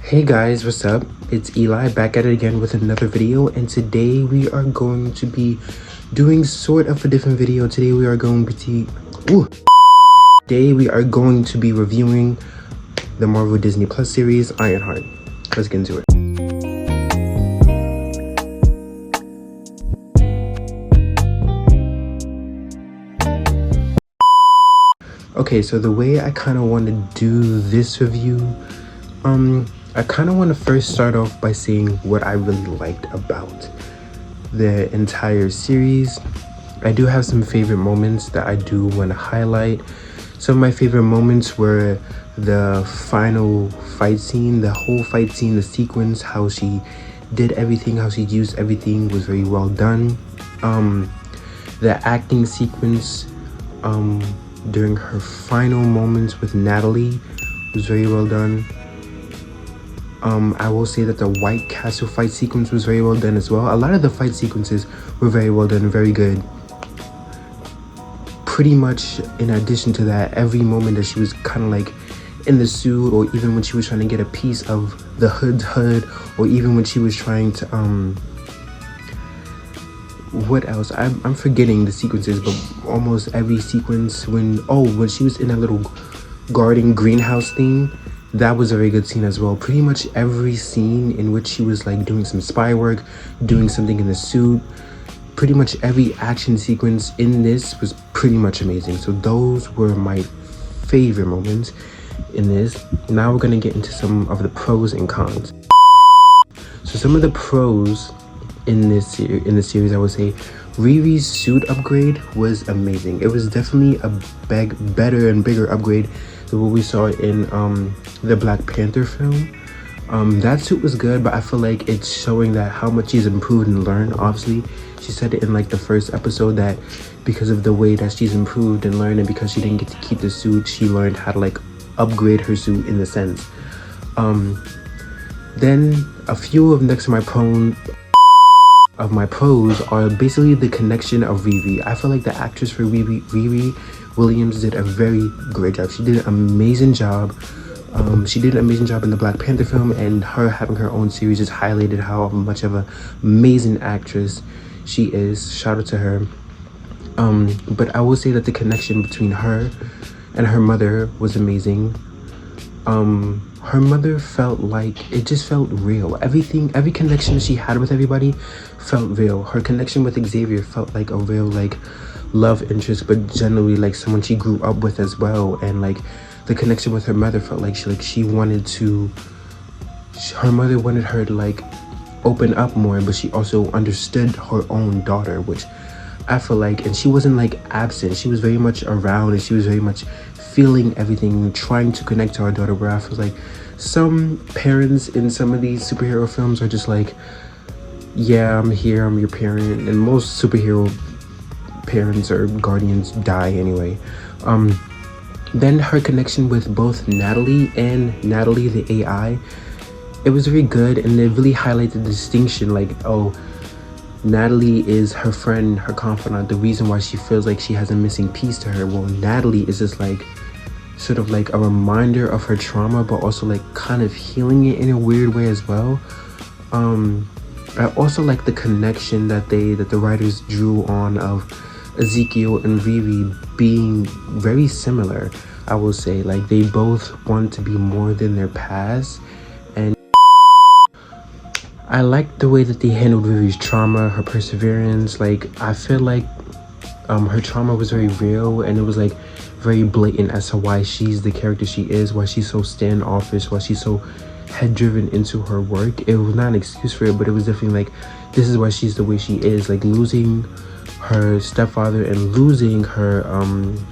Hey guys, what's up? It's Eli back at it again with another video, and today we are going to be doing sort of a different video. Today we are going to be reviewing the Marvel Disney Plus series Ironheart. Let's get into it. Okay, so the way I kind of want to do this review, I kind of want to first start off by saying what I really liked about the entire series. I do have some favorite moments that I do want to highlight. Some of my favorite moments were the final fight scene, the whole fight scene, the sequence, how she did everything, how she used everything was very well done. The acting sequence during her final moments with Natalie was very well done. I will say that the White Castle fight sequence was very well done as well. A lot of the fight sequences were very well done, very good. Pretty much in addition to that, every moment that she was kind of like in the suit, or even when she was trying to get a piece of the hood, or even when she was trying to what else? I'm forgetting the sequences, but almost every sequence when she was in that little garden greenhouse thing, that was a very good scene as well. Pretty much every scene in which she was like doing some spy work, doing something in the suit, pretty much every action sequence in this was pretty much amazing. So those were my favorite moments in this. Now we're gonna get into some of the pros and cons. So some of the pros in the series, I would say Riri's suit upgrade was amazing. It was definitely a better and bigger upgrade than what we saw in the Black Panther film. That suit was good, but I feel like it's showing that how much she's improved and learned. Obviously, she said it in like the first episode that because of the way that she's improved and learned, and because she didn't get to keep the suit, she learned how to like upgrade her suit in the sense. Then a few of next to my pros are basically the connection of Riri. I feel like the actress for Riri Williams did a very great job. She did an amazing job. She did an amazing job in the Black Panther film, and her having her own series just highlighted how much of an amazing actress she is. Shout out to her. But I will say that the connection between her and her mother was amazing. Her mother felt like it just felt real. Every connection she had with everybody felt real. Her connection with Xavier felt like a real like love interest, but generally like someone she grew up with as well. And like the connection with her mother felt like her mother wanted her to like open up more, but she also understood her own daughter, which I feel like, and she wasn't like absent. She was very much around, and she was very much feeling everything, trying to connect to her daughter, where I feel like some parents in some of these superhero films are just like, yeah, I'm here, I'm your parent, and most superhero parents or guardians die anyway. Then her connection with both Natalie and Natalie the AI, it was very good, and it really highlighted the distinction, like, oh, Natalie is her friend, her confidant, the reason why she feels like she has a missing piece to her. Well, Natalie is just like sort of like a reminder of her trauma, but also like kind of healing it in a weird way as well. I also like the connection that the writers drew on of Ezekiel and Riri being very similar. I will say, like, they both want to be more than their past, and I like the way that they handled Riri's trauma, her perseverance. Like, I feel like her trauma was very real, and it was like very blatant as to why she's the character she is, why she's so standoffish, why she's so head driven into her work. It was not an excuse for it, but it was definitely like, this is why she's the way she is. Like, losing her stepfather and losing her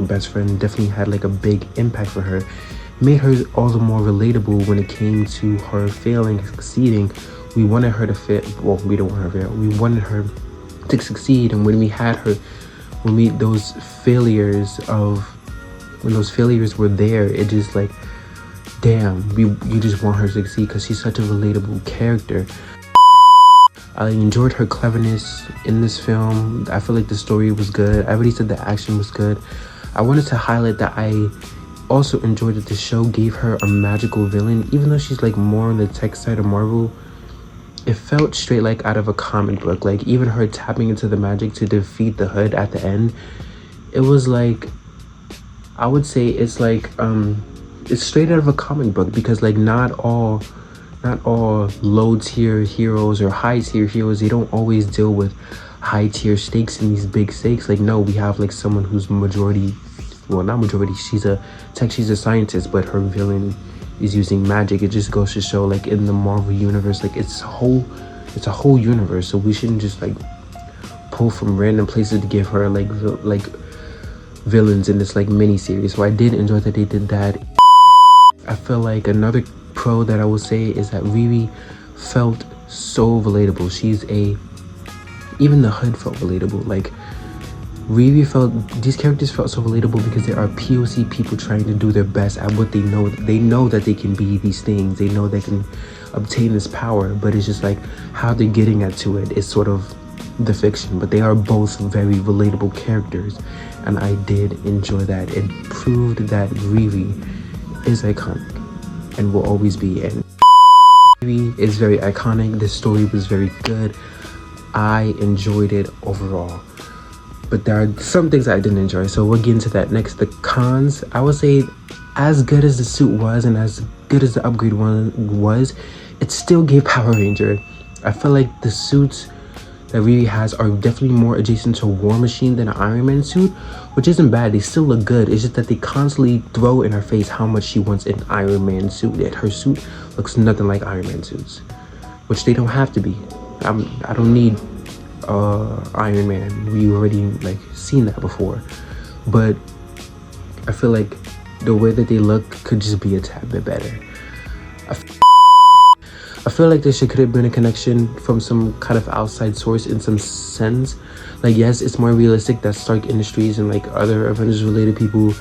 best friend definitely had like a big impact for her, made her all the more relatable when it came to her failing, succeeding. We wanted her to fail. Well, we don't want her to fail. We wanted her to succeed, and when those failures were there, it just like, damn, you just want her to succeed because she's such a relatable character. I enjoyed her cleverness in this film. I feel like the story was good. I already said the action was good. I wanted to highlight that I also enjoyed that the show gave her a magical villain. Even though she's like more on the tech side of Marvel, it felt straight like out of a comic book. Like even her tapping into the magic to defeat the Hood at the end, it was like, I would say it's like it's straight out of a comic book, because like not all low tier heroes or high tier heroes, they don't always deal with high tier stakes and these big stakes. Like no, we have like someone who's majority, well not majority, she's a scientist, but her villain is using magic. It just goes to show, like in the Marvel universe, like it's a whole universe, so we shouldn't just like pull from random places to give her like villains in this like mini series. So I did enjoy that they did that. I feel like another pro that I will say is that Riri felt so relatable. Even the Hood felt relatable. Like these characters felt so relatable because they are POC people trying to do their best at what they know. They know that they can be these things. They know they can obtain this power, but it's just like how they're getting to it is sort of the fiction. But they are both very relatable characters, and I did enjoy that. It proved that Riri is iconic and will always be. And Riri is very iconic. The story was very good. I enjoyed it overall. But there are some things I didn't enjoy, so we'll get into that next. The cons, I would say, as good as the suit was and as good as the upgrade one was, it still gave Power Ranger. I feel like the suits that Riri has are definitely more adjacent to War Machine than an Iron Man suit, which isn't bad. They still look good. It's just that they constantly throw in her face how much she wants an Iron Man suit. Yet her suit looks nothing like Iron Man suits, which they don't have to be. I don't need Iron Man. We already like seen that before, but I feel like the way that they look could just be a tad bit better. I feel like there could have been a connection from some kind of outside source in some sense. Like yes, it's more realistic that Stark Industries and like other Avengers related people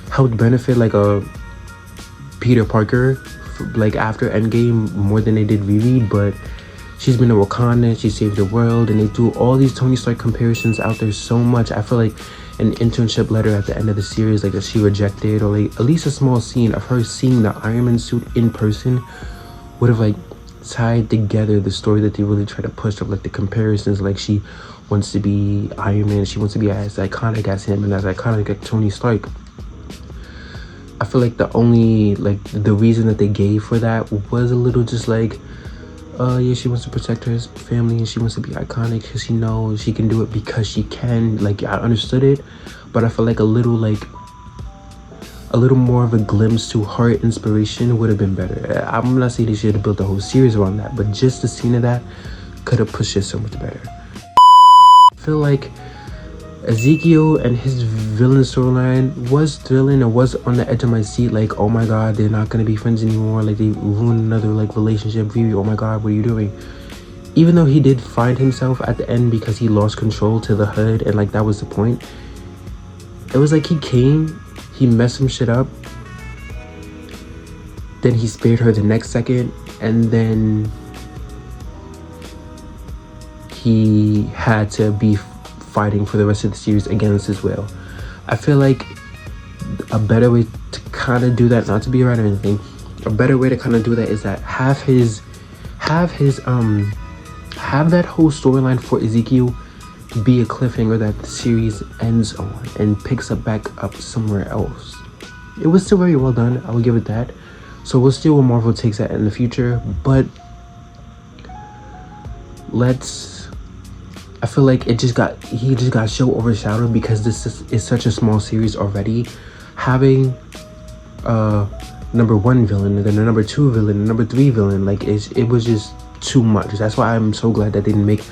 helped benefit like a Peter Parker like after Endgame more than they did Riri, but she's been to Wakanda, she saved the world, and they do all these Tony Stark comparisons out there so much. I feel like an internship letter at the end of the series, like that she rejected, or like at least a small scene of her seeing the Iron Man suit in person would have like tied together the story that they really try to push of like the comparisons. Like she wants to be Iron Man, she wants to be as iconic as him and as iconic as Tony Stark. I feel like the reason that they gave for that was a little just like, yeah, she wants to protect her family and she wants to be iconic because she knows she can do it because she can. Like I understood it, but I feel like a little more of a glimpse to her inspiration would have been better. I'm not saying they should have built a whole series around that, but just the scene of that could have pushed it so much better. I feel like Ezekiel and his villain storyline was thrilling and was on the edge of my seat. Like, oh my god, they're not gonna be friends anymore. Like they ruined another like relationship. Riri, oh my god, what are you doing? Even though he did find himself at the end because he lost control to the Hood, and like that was the point. It was like he came, he messed some shit up, then he spared her the next second, and then he had to be fighting for the rest of the series against his will. I feel like a better way to kind of do that, not to be right or anything, a better way to kind of do that is that have that whole storyline for Ezekiel be a cliffhanger that the series ends on and picks up back up somewhere else. It was still very well done, I will give it that. So we'll see what Marvel takes that in the future, but I feel like he just got so overshadowed because this is such a small series already. Having number 1 villain and then a number 2 villain, number 3 villain, like it was just too much. That's why I'm so glad that they didn't make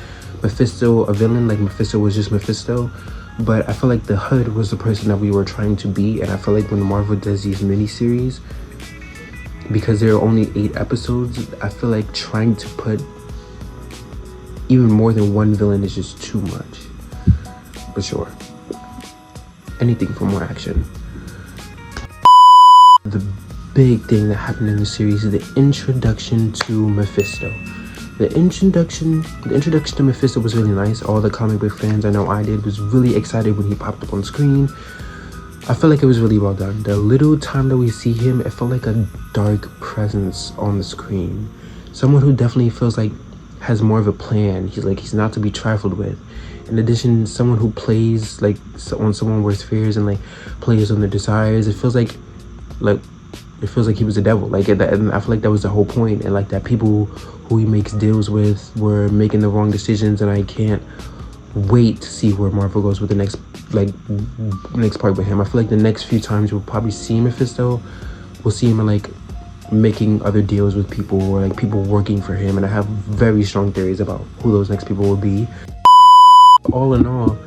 Mephisto a villain. Like Mephisto was just Mephisto, but I feel like the Hood was the person that we were trying to be. And I feel like when Marvel does these miniseries, because there are only 8 episodes, I feel like trying to put even more than 1 villain is just too much. But sure, anything for more action. The big thing that happened in the series is the introduction to Mephisto. The introduction to Mephisto was really nice. All the comic book fans, I know I did, was really excited when he popped up on screen. I feel like it was really well done. The little time that we see him, it felt like a dark presence on the screen. Someone who definitely feels like has more of a plan. He's not to be trifled with. In addition, someone who plays like on someone's worst fears and like plays on their desires. It feels like he was the devil. Like, and I feel like that was the whole point. And like that people who he makes deals with were making the wrong decisions, and I can't wait to see where Marvel goes with the next part with him. I feel like the next few times we'll probably see Mephisto, we'll see him in like making other deals with people, or like people working for him, and I have very strong theories about who those next people will be. All in all,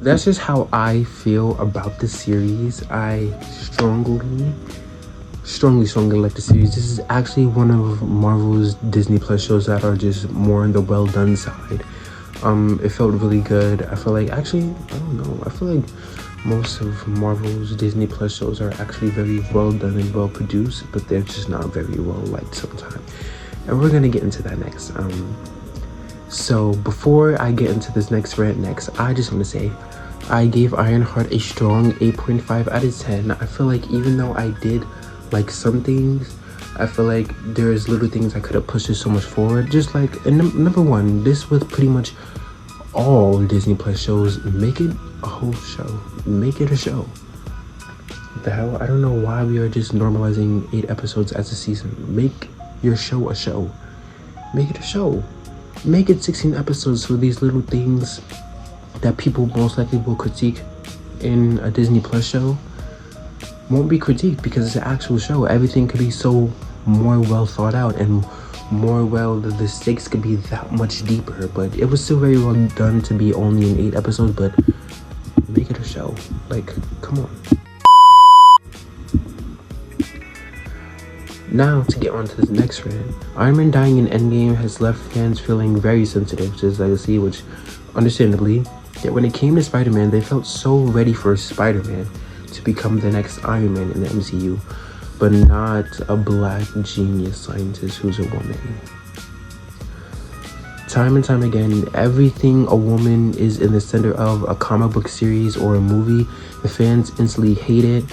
that's just how I feel about the series. I strongly like the series. This is actually one of Marvel's Disney Plus shows that are just more on the well done side. It felt really good. I feel like, actually, I don't know, I feel like most of Marvel's Disney Plus shows are actually very well done and well produced, but they're just not very well liked sometimes. And we're gonna get into that next. So before I get into this next rant I just want to say I gave Ironheart a strong 8.5 out of 10. I feel like even though I did like some things, I feel like there's little things I could have pushed it so much forward. Just like, and number one, this with pretty much all Disney Plus shows, make it a whole show. Make it a show. What the hell? I don't know why we are just normalizing 8 episodes as a season. Make your show a show. Make it a show. Make it 16 episodes, so these little things that people most likely will critique in a Disney Plus show won't be critiqued, because it's an actual show. Everything could be so more well thought out, and the stakes could be that much deeper. But it was still very well done to be only in 8 episodes, but make it a show. Like, come on. Now, to get on to this next rant, Iron Man dying in Endgame has left fans feeling very sensitive to his legacy, which, understandably, yet when it came to Spider-Man, they felt so ready for Spider-Man to become the next Iron Man in the MCU, but not a black genius scientist who's a woman. Time and time again, everything a woman is in the center of a comic book series or a movie, the fans instantly hate it,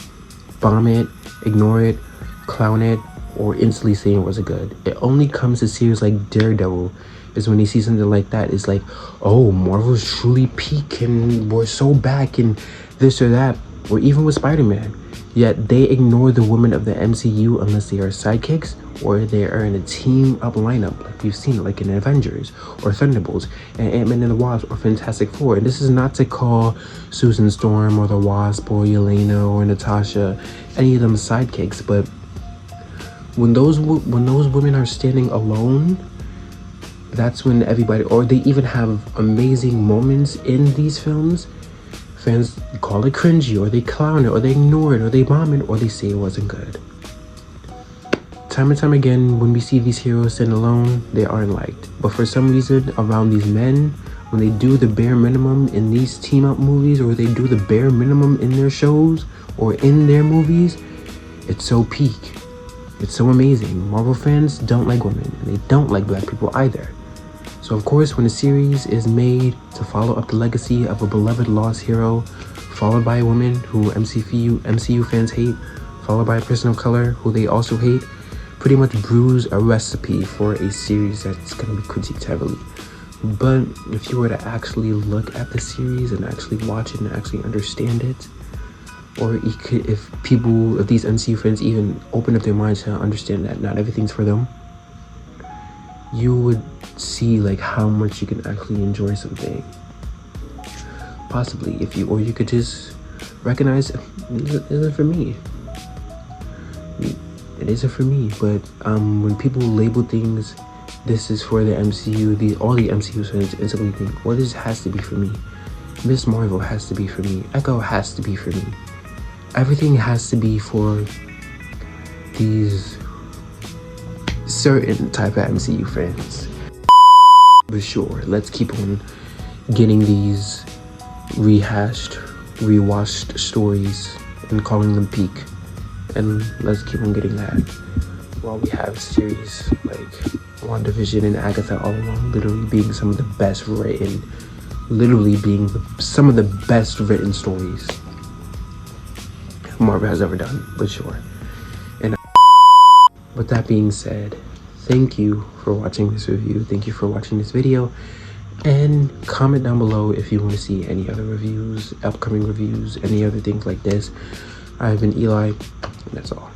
bomb it, ignore it, clown it, or instantly say it wasn't good. It only comes to series like Daredevil is when you see something like that, it's like, oh, Marvel's truly peak and we're so back and this or that. Or even with Spider-Man, yet they ignore the women of the MCU unless they are sidekicks or they are in a team-up lineup, like we've seen, like in Avengers or Thunderbolts and Ant-Man and the Wasp or Fantastic Four. And this is not to call Susan Storm or the Wasp or Yelena or Natasha any of them sidekicks, but when those women are standing alone, that's when everybody, or they even have amazing moments in these films, fans call it cringy, or they clown it, or they ignore it, or they bomb it, or they say it wasn't good. Time and time again, when we see these heroes stand alone, they aren't liked. But for some reason, around these men, when they do the bare minimum in these team-up movies, or they do the bare minimum in their shows, or in their movies, it's so peak. It's so amazing. Marvel fans don't like women, and they don't like black people either. So of course, when a series is made to follow up the legacy of a beloved lost hero, followed by a woman who MCU fans hate, followed by a person of color who they also hate, pretty much brews a recipe for a series that's going to be critiqued heavily. But if you were to actually look at the series and actually watch it and actually understand it, or if these MCU fans even open up their minds to understand that not everything's for them, you would see like how much you can actually enjoy something. Possibly, or you could just recognize it isn't for me. It isn't for me. But when people label things, this is for the MCU, all the MCU fans instantly think, well, this has to be for me. Miss Marvel has to be for me. Echo has to be for me. Everything has to be for these certain type of MCU fans. But sure, let's keep on getting these rewashed stories and calling them peak. And let's keep on getting that. While we have series like WandaVision and Agatha all along literally being some of the best written, some of the best written stories Marvel has ever done, but sure. And with that being said, thank you for watching this review. Thank you for watching this video. And comment down below if you want to see any other reviews, upcoming reviews, any other things like this. I've been Eli, and that's all.